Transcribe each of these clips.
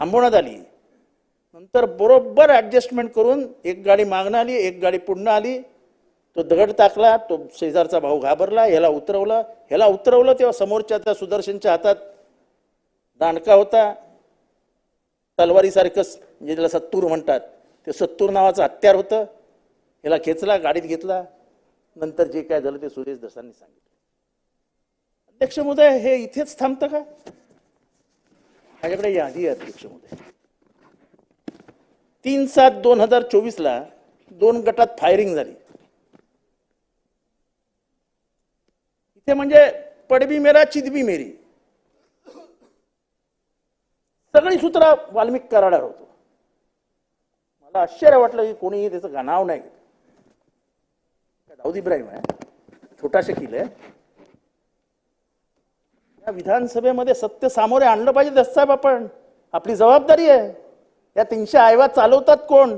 थांबवण्यात आली. नंतर बरोबर ॲडजस्टमेंट करून एक गाडी मागणं आली, एक गाडी पुढनं आली. तो दगड टाकला, तो शेजारचा भाऊ घाबरला, ह्याला उतरवलं तेव्हा समोरच्या त्या सुदर्शनच्या हातात दांडका होता, तलवारीसारखं, म्हणजे त्याला सत्तूर म्हणतात, ते सत्तूर नावाचं हत्यार होतं. ह्याला खेचला, गाडीत घेतला. नंतर जे काय झालं ते सुरेश धसांनी सांगितलं. अध्यक्ष महोदय, हे इथेच थांबतं का? माझ्याकडे यादी आहे अध्यक्ष महोदय. 3/7/2024 2 गटात फायरिंग झाली. इथे म्हणजे पडबी मेरा चिदबी मेरी सगळी सूत्र वाल्मिक कराडावर होतो. मला आश्चर्य वाटलं की कोणीही त्याचं नाव नाही घेतलं. दाऊद इब्राहिम आहे, छोटा शकील आहे. या विधानसभेमध्ये सत्य सामोरे आणलं पाहिजे दससाहेब. आपण, आपली जबाबदारी आहे. या 300 आयवा चालवतात कोण,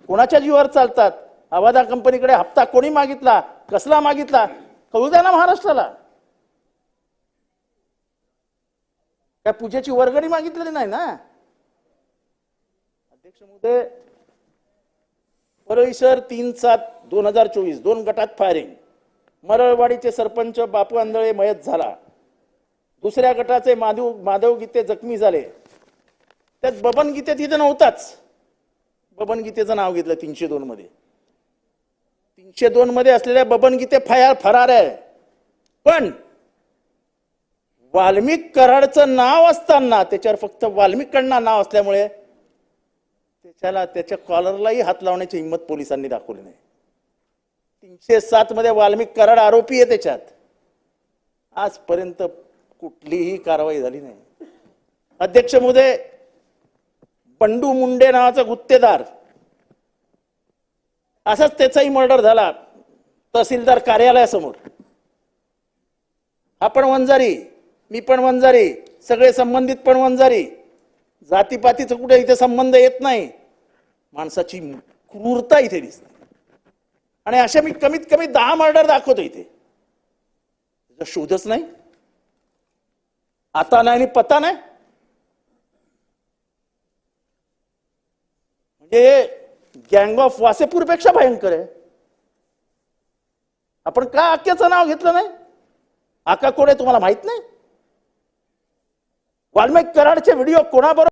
कोणाच्या जीवावर चालतात? अवादा कंपनीकडे हप्ता कोणी मागितला, कसला मागितला, कळू द्या ना महाराष्ट्राला. काय पूजेची वर्गणी मागितलेली नाही ना. अध्यक्ष महोदय, परळी शहर 3/7/2024 2 गटात फायरिंग. मरळवाडीचे सरपंच बापू आंधळे मयत झाला. दुसऱ्या गटाचे माधव गीते जखमी झाले. त्यात बबन गीते तिथे नव्हताच. बबन गीतेचं नाव घेतलं 302 मध्ये. 302 मध्ये असलेल्या बबन गीते फरार आहे. पण वाल्मिक कराडचं नाव असताना त्याच्यावर फक्त वाल्मिककडनं नाव असल्यामुळे त्याच्या कॉलरलाही हात लावण्याची हिंमत पोलिसांनी दाखवली नाही. 307 मध्ये वाल्मिक कराड आरोपी आहे. त्याच्यात आजपर्यंत कुठलीही कारवाई झाली नाही. अध्यक्ष महोदय, बंडू मुंडे नावाचा गुत्तेदार, असाच त्याचाही मर्डर झाला तहसीलदार कार्यालयासमोर. आपण वंजारी, मी पण वंजारी, सगळे संबंधित पण वंजारी. जातीपातीचं कुठे इथे संबंध येत नाही. माणसाची क्रूरता इथे दिसते. आणि अशा मी कमीत कमी 10 मर्डर दाखवतो इथे. त्याचा शोधच नाही, आता नाही आणि पता नाही. म्हणजे गँग ऑफ वासेपूर पेक्षा भयंकर आहे. आपण का आक्याचं नाव घेतलं नाही? आका कोडे तुम्हाला माहित नाही? वाल्मिक कराडचे व्हिडिओ कोणाबरोबर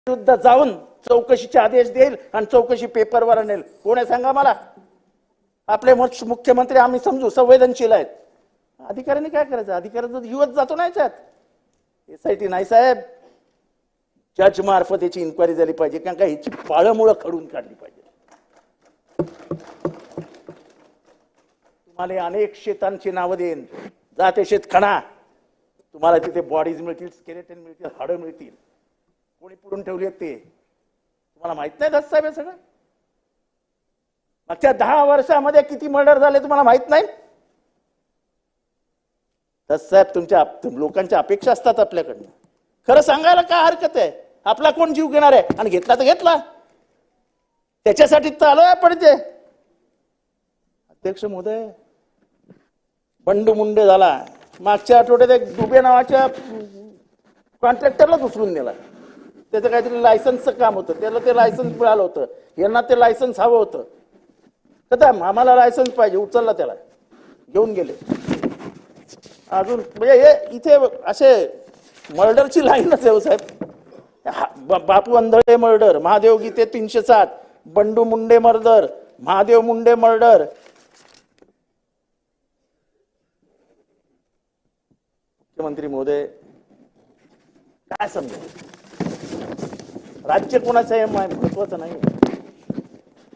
विरुद्ध जाऊन चौकशीचे आदेश देईल आणि चौकशी पेपरवर आणेल? कोण आहे सांगा मला. आपले मुख्यमंत्री आम्ही समजू संवेदनशील आहेत. अधिकाऱ्यांनी काय करायचं? अधिकाऱ्याचा जीवच जातो ना याच्यात. SIT नाही साहेब, जज मार्फत याची इन्क्वायरी झाली पाहिजे. कारण का ह्याची पाळमुळं खडून काढली पाहिजे. तुम्हाला अनेक शेतांची नावं देईन, जा ते शेत खणा, तुम्हाला तिथे बॉडीज मिळतील, स्केलेटन मिळतील, हाडं मिळतील. कोणी पुरून ठेवली आहेत ते तुम्हाला माहित नाही दस साहेब? हे सगळं मागच्या 10 वर्षामध्ये किती मर्डर झाले तुम्हाला माहित नाही? दस साहेब, तुमच्या लोकांच्या अपेक्षा असतात आपल्याकडनं. खरं सांगायला काय हरकत आहे? आपला कोण जीव घेणार आहे? आणि घेतला तर घेतला, त्याच्यासाठी तर आलोय आपण ते. अध्यक्ष महोदय, बंडू मुंडे झाला. मागच्या आठवड्यात एक दुबे नावाच्या कॉन्ट्रॅक्टरला उचलून नेला. त्याचं काहीतरी लायसन्सचं काम होतं, त्याला ते लायसन्स मिळालं होतं, यांना ते लायसन्स हवं होतं. कदम आम्हाला लायसन्स पाहिजे, उचलला, त्याला घेऊन गेले. अजून म्हणजे हे इथे असे मर्डरची लाईनच आहे साहेब. बापू आंधळे मर्डर, महादेव गीते 307, बंडू मुंडे मर्डर, महादेव मुंडे मर्डर. मुख्यमंत्री महोदय, काय समजेल? राज्य कोणाचं आहे महत्वाचं नाही,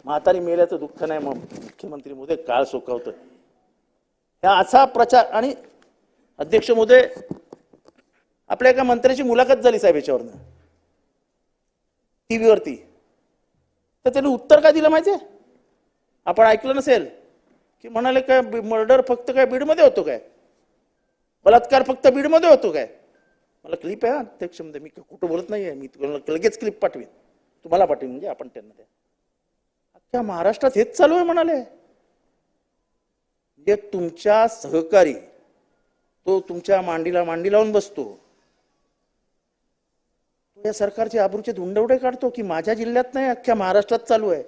म्हातारी मेल्याचं दुःख नाही. मग मुख्यमंत्री महोदय काळ सोकावतं ह्या असा प्रचार. आणि अध्यक्ष महोदय, आपल्या एका मंत्र्याची मुलाखत झाली साहेब याच्यावरनं टीव्हीवरती. तर त्यांनी उत्तर काय दिलं माहितीये? आपण ऐकलं नसेल की म्हणाले काय मर्डर फक्त काय बीडमध्ये होतो काय? बलात्कार फक्त बीडमध्ये होतो काय? मला क्लिप आहे अध्यक्ष महोदय, मी कुठं बोलत नाहीये, मी तुम्हाला लगेच क्लिप पाठवेन, तुम्हाला पाठवेन, म्हणजे आपण त्यांना द्या. अख्ख्या महाराष्ट्रात हेच चालू आहे म्हणाले. म्हणजे तुमच्या सहकारी तो तुमच्या मांडीला मांडी लावून बसतो, तो या सरकारचे आबरूचे धुंडवडे काढतो की माझ्या जिल्ह्यात नाही अख्ख्या महाराष्ट्रात चालू आहे.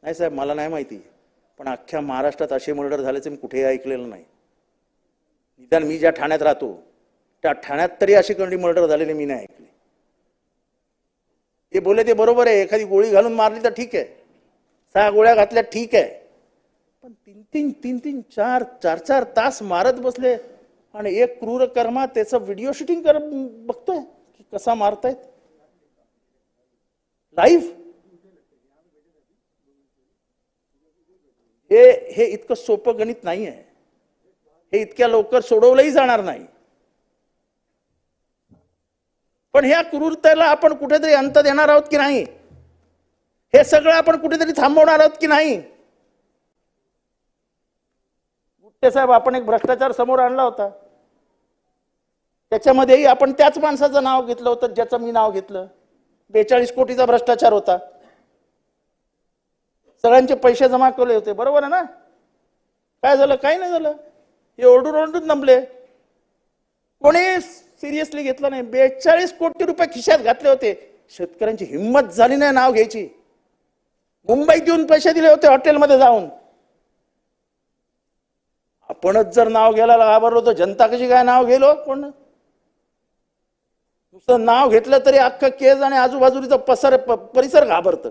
नाही साहेब, मला नाही माहिती, पण अख्ख्या महाराष्ट्रात असे मर्डर झाल्याचं मी कुठेही ऐकलेलं नाही. निदान मी ज्या ठाण्यात राहतो त्या ठाण्यात तरी अशी कोणती मर्डर झालेले मी नाही ऐकले. ते बोले ते बरोबर आहे, एखादी गोळी घालून मारली तर ठीक आहे, 6 गोळ्या घातल्या ठीक आहे, पण 3-3 4 तास मारत बसले आणि एक क्रूर कर्मा त्याचं व्हिडिओ शूटिंग कर बघतोय की कसा मारतायत लाईव्ह. हे इतकं सोपं गणित नाही आहे, हे इतक्या लवकर सोडवलंही जाणार नाही. पण ह्या क्रूरतेला आपण कुठेतरी अंत देणार आहोत की नाही, हे सगळं आपण कुठेतरी थांबवणार आहोत की नाही. गुट्टे साहेब, आपण एक भ्रष्टाचार समोर आणला होता, त्याच्यामध्येही आपण त्याच माणसाचं नाव घेतलं होतं ज्याचं मी नाव घेतलं. 42 कोटीचा भ्रष्टाचार होता, सगळ्यांचे पैसे जमा केले होते, बरोबर आहे ना. काय झालं? काही नाही झालं, हे ओरडून ओरडून नमले, कोणी सिरियसली घेतलं नाही. 42 कोटी रुपये खिशात घातले होते, शेतकऱ्यांची हिंमत झाली नाही नाव घ्यायची. मुंबईत येऊन पैसे दिले होते हॉटेलमध्ये जाऊन. आपणच जर नाव घ्यायला घाबरलो तर जनता कशी काय नाव गेलो? कोण नुसतं नाव घेतलं तरी अख्खं केज आणि आजूबाजूचा परिसर घाबरतं.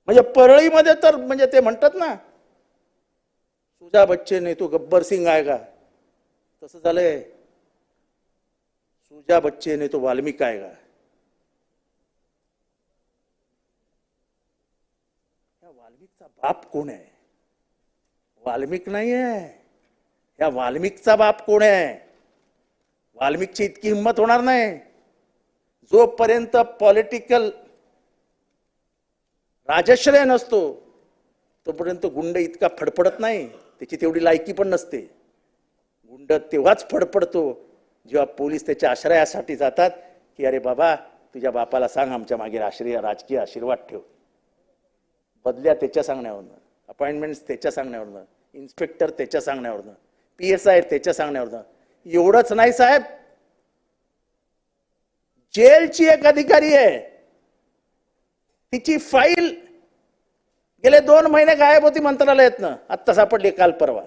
म्हणजे परळीमध्ये तर म्हणजे ते म्हणतात ना, सुजा बच्चे ने तो गब्बर सिंग आएगा, तसं झालंय. सुजा बच्चे ने तो वाल्मिक आएगा. या वाल्मिकचा बाप कोण आहे? वाल्मिक नाही आहे, या वाल्मिकचा बाप कोण आहे? वाल्मिकची इतकी हिंमत होणार नाही. जोपर्यंत पॉलिटिकल राजश्रय नसतो तोपर्यंत गुंड इतका फडफडत नाही, त्याची तेवढी लायकी पण नसते. गुंड तेव्हाच फडफडतो जेव्हा पोलीस त्याच्या आश्रयासाठी जातात की अरे बाबा, तुझ्या बापाला सांग आमच्या मागे राजकीय आशीर्वाद ठेव. बदल्या त्याच्या सांगण्यावरनं, अपॉइंटमेंट्स त्याच्या सांगण्यावरनं, इन्स्पेक्टर त्याच्या सांगण्यावरनं, PSI त्याच्या सांगण्यावरनं. एवढंच नाही साहेब, जेलची एक अधिकारी आहे, तिची फाईल गेले 2 महिने गायब होती मंत्रालयातनं, आत्ता सापडली काल परवा.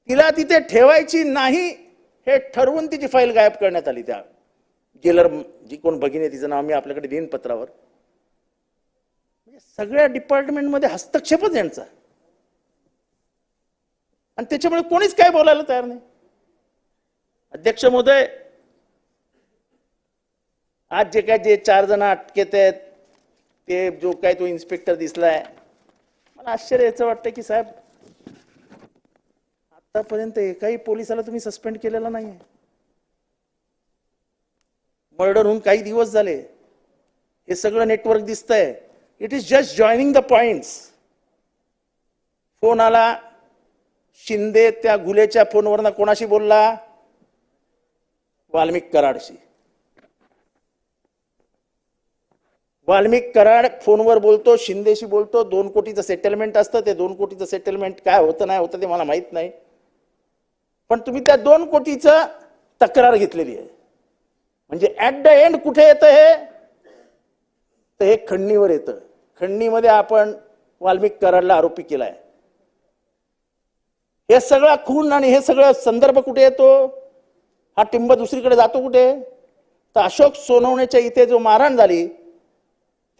तिला तिथे ठेवायची नाही हे ठरवून तिची फाईल गायब करण्यात आली. त्या जेलर जी कोण भगिनी, तिचं नाव मी आपल्याकडे देईन पत्रावर. म्हणजे सगळ्या डिपार्टमेंटमध्ये हस्तक्षेपच यांचा, आणि त्याच्यामुळे कोणीच काय बोलायला तयार नाही. अध्यक्ष महोदय, आज जे 4 जण अटकेत आहेत, ते जो काय तो इन्स्पेक्टर दिसलाय, मला आश्चर्य याचं वाटतं की साहेब, आतापर्यंत एकाही पोलिसाला तुम्ही सस्पेंड केलेला नाही. मर्डर होऊन काही दिवस झाले, हे सगळं नेटवर्क दिसतंय. It is just joining the points. Phone आला, शिंदे त्या गुलेच्या फोनवरनं कोणाशी बोलला? वाल्मिक कराडशी. वाल्मिक कराड फोनवर बोलतो, शिंदेशी बोलतो. 2 कोटीचं सेटलमेंट असतं, ते 2 कोटीचं सेटलमेंट काय होतं नाही होतं ते मला माहित नाही, पण तुम्ही त्या 2 कोटीचं तक्रार घेतलेली आहे. म्हणजे ऍट द एंड कुठे येतं हे? तर हे खंडणीवर येतं. खंडणीमध्ये आपण वाल्मिक कराडला आरोपी केलाय. हे सगळा खून आणि हे सगळं संदर्भ कुठे येतो? हा टिंब दुसरीकडे जातो कुठे? तर अशोक सोनवणेच्या इथे जो मारहाण झाली,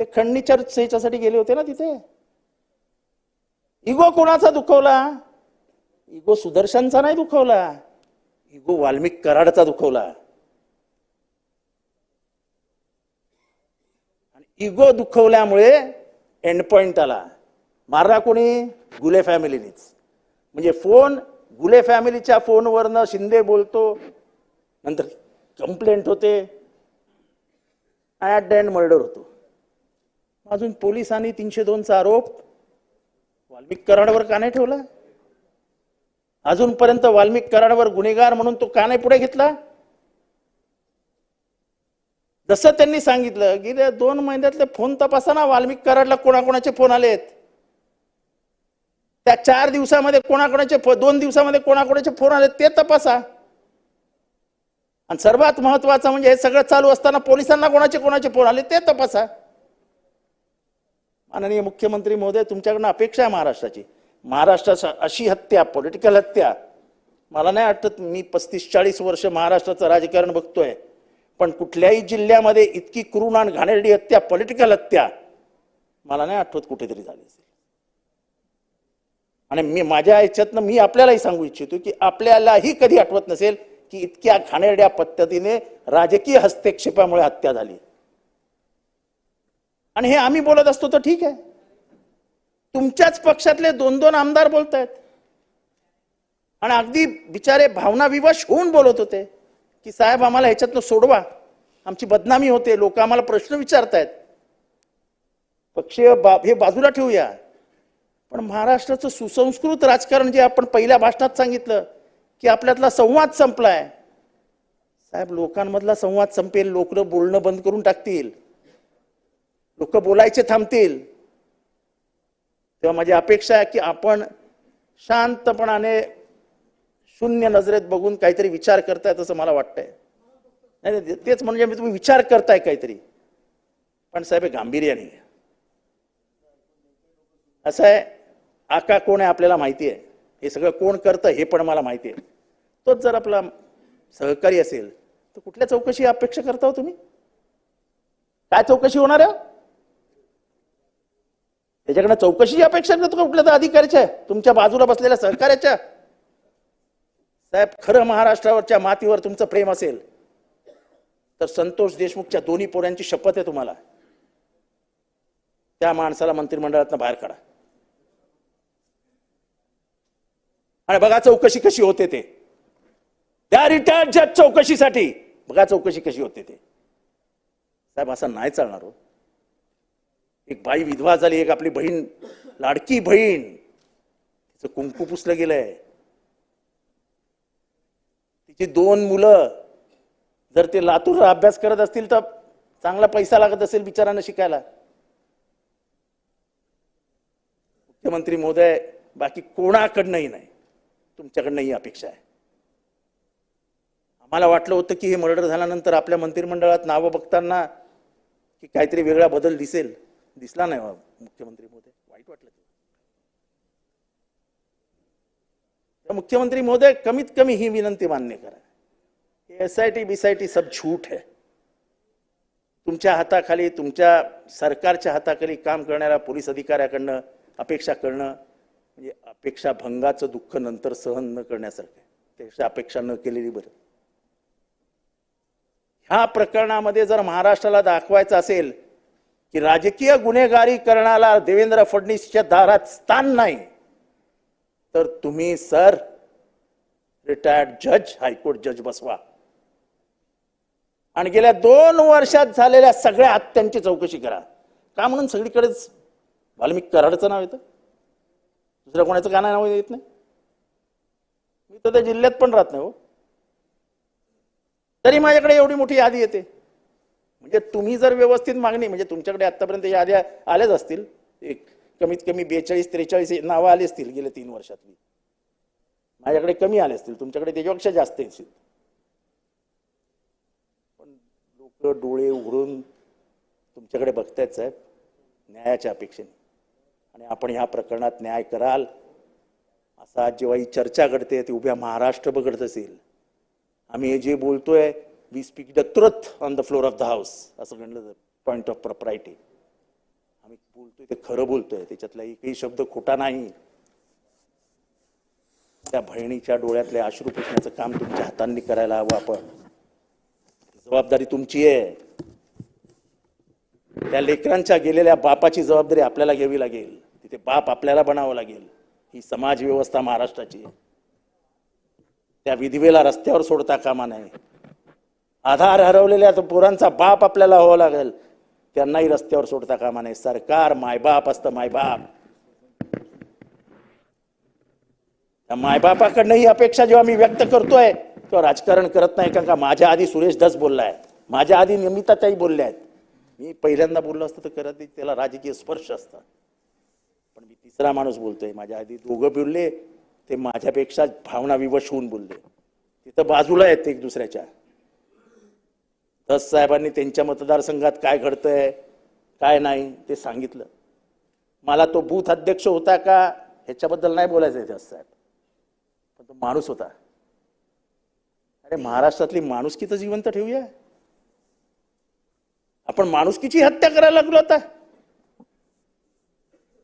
ते खंडणीच्या ह्याच्यासाठी गेले होते ना तिथे. इगो कोणाचा दुखवला? इगो सुदर्शनचा नाही दुखवला, इगो वाल्मिक कराडचा दुखवला. आणि इगो दुखवल्यामुळे एंड पॉइंट आला. मारला कोणी? गुले फॅमिलीनीच. म्हणजे फोन गुले फॅमिलीच्या फोनवरनं शिंदे बोलतो, नंतर कंप्लेंट होते, ऍट द एंड मर्डर होतो. अजून पोलिसांनी 302चा आरोप वाल्मिक कराडवर का नाही ठेवला? अजूनपर्यंत वाल्मिक कराडवर गुन्हेगार म्हणून तो का नाही पुढे घेतला? जसं त्यांनी सांगितलं की 2 महिन्यातले फोन तपासा ना, वाल्मिक कराडला कोणाकोणाचे फोन आलेत, त्या 4 दिवसामध्ये कोणाकोणाचे 2 दिवसामध्ये कोणाकोणाचे फोन आले ते तपासा. आणि सर्वात महत्वाचं म्हणजे हे सगळं चालू असताना पोलिसांना कोणाचे फोन आले ते तपासा. माननीय मुख्यमंत्री महोदय, तुमच्याकडनं अपेक्षा आहे महाराष्ट्राची. महाराष्ट्रात अशी हत्या, पॉलिटिकल हत्या, मला नाही वाटत, मी 35-40 वर्ष महाराष्ट्राचं राजकारण बघतोय, पण कुठल्याही जिल्ह्यामध्ये इतकी क्रूर आणि घाणेरडी हत्या, पॉलिटिकल हत्या मला नाही आठवत कुठेतरी झाली असेल. आणि मी माझ्या ह्याच्यातनं मी आपल्यालाही सांगू इच्छितो की आपल्यालाही कधी आठवत नसेल की इतक्या घाणेरड्या पद्धतीने राजकीय हस्तक्षेपामुळे हत्या झाली. आणि हे आम्ही बोलत असतो तर ठीक आहे, तुमच्याच पक्षातले 2-2 आमदार बोलतायत आणि अगदी बिचारे भावनाविवश होऊन बोलत होते की साहेब आम्हाला ह्याच्यातनं सोडवा, आमची बदनामी होते, लोक आम्हाला प्रश्न विचारतायत. पक्षीय हे बाजूला ठेवूया, पण महाराष्ट्राचं सुसंस्कृत राजकारण जे आपण पहिल्या भाषणात सांगितलं की आपल्यातला संवाद संपलाय. साहेब, लोकांमधला संवाद संपेल, लोक बोलणं बंद करून टाकतील, लोक बोलायचे थांबतील. तेव्हा माझी अपेक्षा आहे की आपण शांतपणाने शून्य नजरेत बघून काहीतरी विचार करतायत असं मला वाटतंय. नाही, तेच म्हणजे तुम्ही विचार करताय काहीतरी, पण साहेब गांभीर्याने. असं आहे, आका कोण आहे आपल्याला माहिती आहे, हे सगळं कोण करतं हे पण मला माहिती आहे. तोच जर आपला सहकारी असेल तर कुठल्या चौकशी अपेक्षा करता हो तुम्ही? काय चौकशी होणार आहे? त्याच्याकडनं चौकशी अपेक्षा करतो का कुठल्या तर अधिकाऱ्याच्या, तुमच्या बाजूला बसलेल्या सहकार्याच्या? साहेब, खरं महाराष्ट्रावरच्या मातीवर तुमचं प्रेम असेल तर संतोष देशमुखच्या दोन्ही पोरांची शपथ आहे तुम्हाला, त्या माणसाला मंत्रिमंडळातनं बाहेर काढा आणि बघा चौकशी कशी होते ते. त्या रिटायर्ड जज चौकशीसाठी बघा चौकशी कशी होते ते. साहेब, असं नाही चालणार हो. एक बाई विधवा झाली, एक आपली बहीण, लाडकी बहीण, तिचं कुंकू पुसलं गेलंय, तिची 2 मुलं जर ते लातूरला अभ्यास करत असतील तर चांगला पैसा लागत असेल बिचारांना शिकायला. मुख्यमंत्री महोदय, बाकी कोणाकडनंही नाही, तुमच्याकडनं ही अपेक्षा आहे. आम्हाला वाटलं होतं की हे मर्डर झाल्यानंतर आपल्या मंत्रिमंडळात नावं बघताना की काहीतरी वेगळा बदल दिसेल, दिसला नाही मुख्यमंत्री महोदय, वाईट वाटलं. मुख्यमंत्री महोदय, कमीत कमी ही विनंती मान्य करा, SIT BIT सब झूठ है. तुमच्या हाताखाली, तुमच्या सरकारच्या हाताखाली काम करणाऱ्या पोलीस अधिकाऱ्याकडनं अपेक्षा करणं म्हणजे अपेक्षा भंगाचं दुःख नंतर सहन न करण्यासारखं आहे. त्यापेक्षा अपेक्षा न केलेली बरं. ह्या प्रकरणामध्ये जर महाराष्ट्राला दाखवायचं असेल की राजकीय गुन्हेगारीकरणाला देवेंद्र फडणवीसच्या दारात स्थान नाही, तर तुम्ही सर रिटायर्ड जज, हायकोर्ट जज बसवा आणि गेल्या 2 वर्षात झालेल्या सगळ्या हत्यांची चौकशी करा. का म्हणून सगळीकडेच वाल्मिक कराडचं नाव येतं, दुसऱ्या कोणाचं का नाव येत नाही? मी तर त्या जिल्ह्यात पण राहत नाही हो, तरी माझ्याकडे एवढी मोठी यादी येते. म्हणजे तुम्ही जर व्यवस्थित मागणी, म्हणजे तुमच्याकडे आतापर्यंत याद्या आल्याच असतील, एक कमीत कमी 42-43 नावं आली असतील गेल्या 3 वर्षातली. माझ्याकडे कमी आले असतील, तुमच्याकडे त्याच्यापेक्षा जास्त असतील. पण लोक डोळे उघडून तुमच्याकडे बघतायत साहेब, न्यायाच्या अपेक्षेने. आणि आपण ह्या प्रकरणात न्याय कराल असा जेव्हा ही चर्चा घडते ती उभ्या महाराष्ट्र बघत असेल. आम्ही हे जे बोलतोय, we speak the truth on the floor of the house, असं म्हणलं पॉइंट ऑफ प्रॉपर्टी. आम्ही बोलतोय ते खरं बोलतोय, त्याच्यातला एकही शब्द खोटा नाही. त्या बहिणीच्या डोळ्यातले अश्रू पुसण्याचं काम तुमच्या हातांनी करायला हवं. आपण, जबाबदारी तुमची आहे. त्या लेकरांच्या गेलेल्या बापाची जबाबदारी आपल्याला घ्यावी लागेल. तिथे बाप आपल्याला बनावं लागेल. ही समाज व्यवस्था महाराष्ट्राची आहे. त्या विधवेला रस्त्यावर सोडता कामा नये. आधार हरवलेल्या पोरांचा बाप आपल्याला व्हावं लागेल, त्यांनाही रस्त्यावर सोडता कामा नये. सरकार मायबाप असतं, मायबाप. त्या मायबापाकडनं ही अपेक्षा जेव्हा मी व्यक्त करतोय तेव्हा राजकारण करत नाही. कारण का माझ्या आधी सुरेश धस बोललाय, माझ्या आधी नमिताताई बोलल्या आहेत. मी पहिल्यांदा बोललो असतं तर करत त्याला राजकीय स्पर्श असता, पण मी तिसरा माणूस बोलतोय. माझ्या आधी 2 बोलले, ते माझ्यापेक्षा भावना विवश होऊन बोलले. तिथं बाजूला आहेत एक दुसऱ्याच्या. धस साहेबांनी त्यांच्या मतदारसंघात काय घडतंय काय नाही ते सांगितलं. मला तो बूथ अध्यक्ष होता का ह्याच्याबद्दल नाही बोलायचं आहे धस साहेब, पण तो माणूस होता. अरे महाराष्ट्रातली माणुसकी तर जिवंत ठेवूया. आपण माणुसकीची हत्या करायला लागलो आता.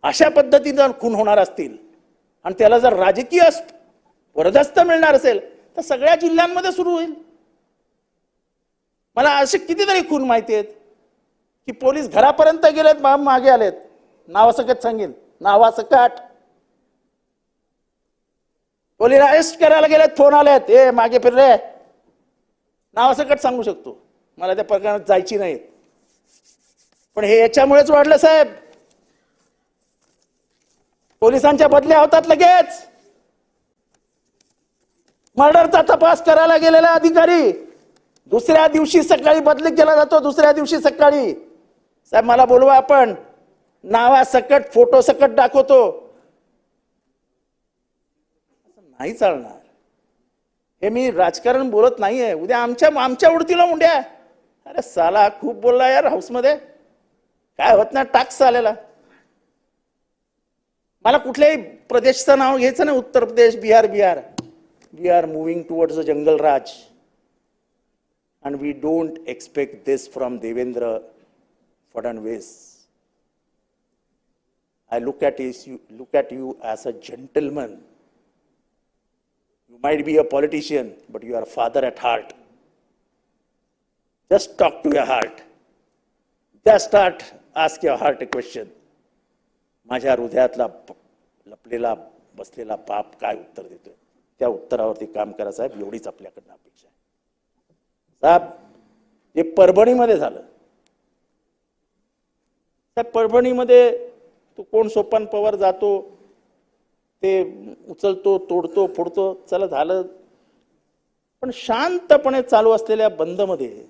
अशा पद्धतीनं खून होणार असतील आणि त्याला जर राजकीय वरदहस्त मिळणार असेल तर सगळ्या जिल्ह्यांमध्ये सुरू होईल. मला असे कितीतरी खून माहिती आहेत की पोलीस घरापर्यंत गेलेत, मागे आलेत, नावासकट सांगेल, नावासकट पोलीस अरेस्ट करायला गेलेत, फोन आलेत, ए मागे फिर रे, नावासकट सांगू शकतो. मला त्या प्रकरणात जायची नाही. पण हे याच्यामुळेच वाढलं साहेब. पोलिसांच्या बदल्या होतात लगेच. मर्डरचा तपास करायला गेलेला अधिकारी दुसऱ्या दिवशी सकाळी बदली केला जातो. दुसऱ्या दिवशी सकाळी साहेब मला बोलवा, आपण नावासकट फोटो सकट दाखवतो. असं नाही चालणार. हे मी राजकारण बोलत नाहीये. उद्या आमच्या उडतीला मुंड्या. अरे साला खूप बोलला यार हाऊसमध्ये, काय होत नाही टाक्स आलेला. मला कुठल्याही प्रदेशचं नाव घ्यायचं नाही. Uttar Pradesh, Bihar. We are moving towards a jungle raj and we don't expect this from Devendra Fadnavis. I look at you as a gentleman. You might be a politician, but you are a father at heart. Just talk to your heart. Just ask your heart a question. माझ्या हृदयातला लपलेला बसलेला पाप काय उत्तर देतोय, त्या उत्तरावरती काम करा साहेब. एवढीच आपल्याकडनं अपेक्षा आहे साहेब. हे परभणीमध्ये झालं साहेब. परभणीमध्ये तो कोण सोपान पवार जातो, ते उचलतो, तोडतो, फोडतो, चला झालं. पण शांतपणे चालू असलेल्या बंदमध्ये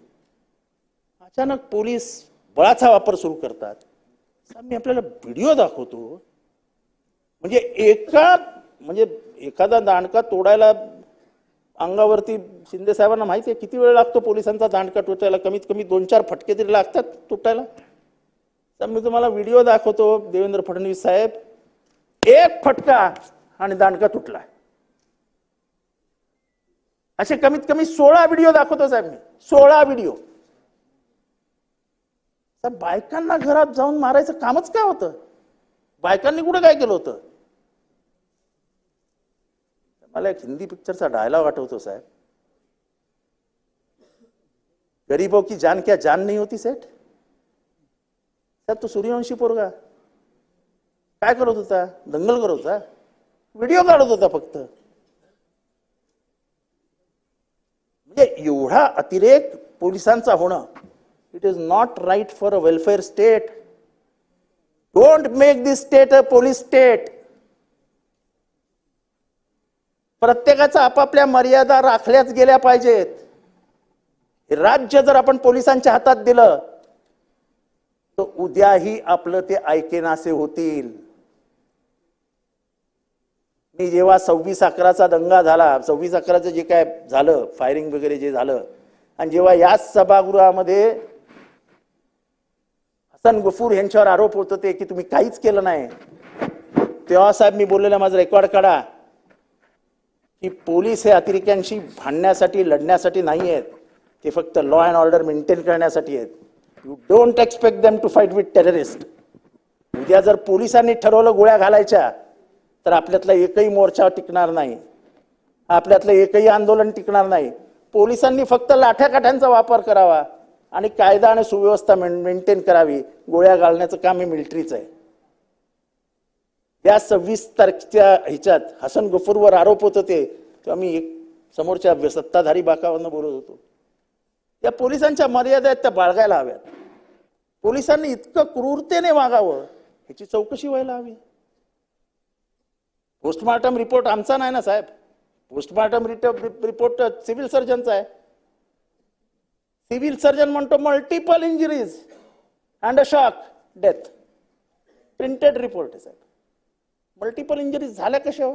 अचानक पोलीस बळाचा वापर सुरू करतात. साहेब मी आपल्याला व्हिडिओ दाखवतो. म्हणजे एखादा दांडका तोडायला अंगावरती शिंदे साहेबांना माहिती आहे किती वेळ लागतो पोलिसांचा दांडका तुटायला. कमीत कमी 2-4 फटके तरी लागतात तुटायला. तर मी तुम्हाला व्हिडिओ दाखवतो. देवेंद्र फडणवीस साहेब, एक फटका आणि दांडका तुटला. असे कमीत कमी 16 व्हिडिओ दाखवतो साहेब मी. 16 व्हिडिओ. साहेब बायकांना घरात जाऊन मारायचं कामच काय होतं? बायकांनी कुठे काय केलं होतं? मला एक हिंदी पिक्चरचा डायलॉग आठवतो साहेब, गरीबों की जान क्या जान नहीं होती सेठ. साहेब तो सूर्यवंशी पोरगा काय करत होता? दंगल करत होता, व्हिडिओ काढत होता फक्त. म्हणजे एवढा अतिरेक पोलिसांचा होणं, it is not right for a welfare state. Don't make this state a police state. प्रत्येकाचा आपापल्या मर्यादा राखल्याच गेल्या पाहिजेत. हे राज्य जर आपण पोलिसांच्या हातात दिलं तर उद्याही आपलं ते ऐकेनासे होतील. मी जेव्हा 26/11चा दंगा झाला, 26/11चं जे काय झालं, फायरिंग वगैरे जे झालं, आणि जेव्हा याच सभागृहामध्ये हसन गफूर यांच्यावर आरोप होत होते की तुम्ही काहीच केलं नाही, तेव्हा साहेब मी बोललेलं माझं रेकॉर्ड काढा की पोलीस हे अतिरेक्यांशी भांडण्यासाठी लढण्यासाठी नाही आहेत, ते फक्त लॉ अँड ऑर्डर मेंटेन करण्यासाठी आहेत. You don't expect them to fight with terrorist. उद्या जर पोलिसांनी ठरवलं गोळ्या घालायच्या तर आपल्यातला एकही मोर्चा टिकणार नाही, आपल्यातलं एकही आंदोलन टिकणार नाही. पोलिसांनी फक्त लाठ्याकाठ्यांचा वापर करावा आणि कायदा आणि सुव्यवस्था मेंटेन करावी. गोळ्या घालण्याचं काम हे मिलिटरीचं आहे. या 26 तारखेच्या ह्याच्यात हसन गफूरवर आरोप होत होते तेव्हा मी एक समोरच्या सत्ताधारी बाकावरनं बोलत होतो. या पोलिसांच्या मर्यादा आहेत त्या बाळगायला हव्यात. पोलिसांनी इतकं क्रूरतेने वागावं ह्याची चौकशी व्हायला हवी. पोस्टमार्टम रिपोर्ट आमचा नाही ना साहेब. पोस्टमार्टम रिपोर्ट सिव्हिल सर्जनचा आहे. सिव्हिल सर्जन म्हणतो multiple injuries and a shock death. Printed report आहे साहेब. मल्टिपल इंजुरीज झाल्या कशा?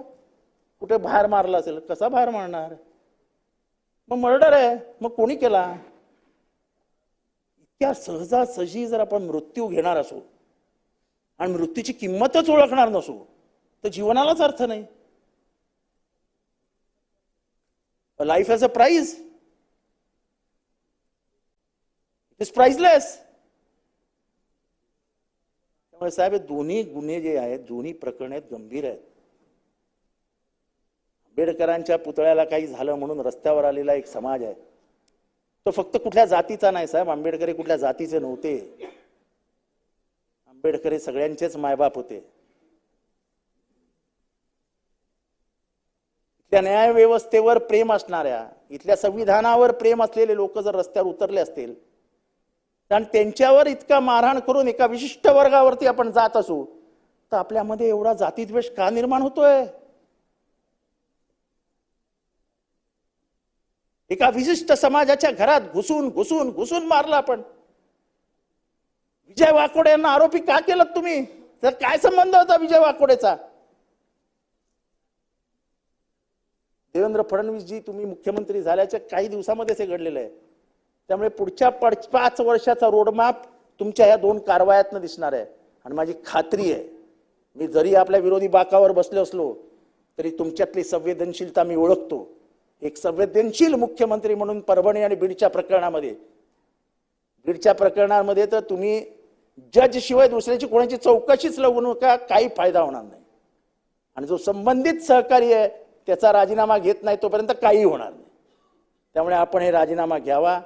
कुठे बाहेर मारला असेल, कसा बाहेर मारणार? मग मर्डर आहे, मग कोणी केला? त्या सहजासहजी जर आपण मृत्यू घेणार असू आणि मृत्यूची किंमतच ओळखणार नसू तर जीवनालाच अर्थ नाही. Life has a price, it is priceless. त्यामुळे साहेब हे दोन्ही गुन्हे जे आहेत, दोन्ही प्रकरण आहेत, गंभीर आहेत. आंबेडकरांच्या पुतळ्याला काही झालं म्हणून रस्त्यावर आलेला एक समाज आहे, तो फक्त कुठल्या जातीचा नाही साहेब. आंबेडकर कुठल्या जातीचे नव्हते. आंबेडकर सगळ्यांचेच मायबाप होते. इथल्या न्याय व्यवस्थेवर प्रेम असणाऱ्या, इथल्या संविधानावर प्रेम असलेले लोक जर रस्त्यावर उतरले असतील आणि त्यांच्यावर इतका मारहाण करून एका विशिष्ट वर्गावरती आपण जात असू तर आपल्यामध्ये एवढा जातीद्वेष का निर्माण होतोय? एका विशिष्ट समाजाच्या घरात घुसून घुसून घुसून मारला आपण. विजय वाकोडे यांना आरोपी का केलं तुम्ही? तर काय संबंध होता विजय वाकोडेचा? देवेंद्र फडणवीस जी तुम्ही मुख्यमंत्री झाल्याच्या काही दिवसामध्येच हे घडलेलं आहे. त्यामुळे पुढच्या 5 वर्षाचा रोडमॅप तुमच्या या 2 कारवायातनं दिसणार आहे. आणि माझी खात्री आहे, मी जरी आपल्या विरोधी बाकावर बसलो असलो तरी तुमच्यातली संवेदनशीलता मी ओळखतो. एक संवेदनशील मुख्यमंत्री म्हणून परभणी आणि बीडच्या प्रकरणामध्ये तर तुम्ही जज शिवाय दुसऱ्याची कोणाची चौकशीच लावू नका, काही फायदा होणार नाही. आणि जो संबंधित सहकारी आहे त्याचा राजीनामा घेत नाही तोपर्यंत काही होणार नाही. त्यामुळे आपण हे राजीनामा घ्यावा.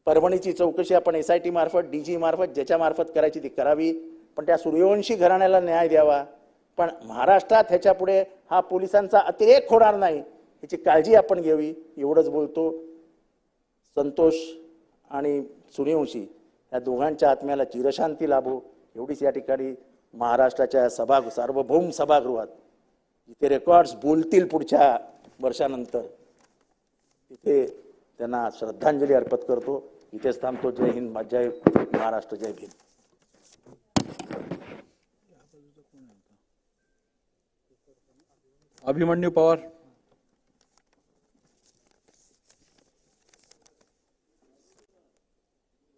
परभणीची चौकशी आपण SIT मार्फत, DG मार्फत, ज्याच्या मार्फत करायची ती करावी, पण त्या सूर्यवंशी घराण्याला न्याय द्यावा. पण महाराष्ट्रात ह्याच्या पुढे हा पोलिसांचा अतिरेक होणार नाही याची काळजी आपण घ्यावी. एवढंच बोलतो. संतोष आणि सूर्यवंशी या दोघांच्या आत्म्याला चिरशांती लाभो एवढीच या ठिकाणी महाराष्ट्राच्या सार्वभौम सभागृहात जिथे रेकॉर्ड्स बोलतील पुढच्या वर्षानंतर तिथे त्यांना श्रद्धांजली अर्पित करतो. इथेच थांबतो. जय हिंद, जय महाराष्ट्र, जय भीम. अभिमन्यू पवार.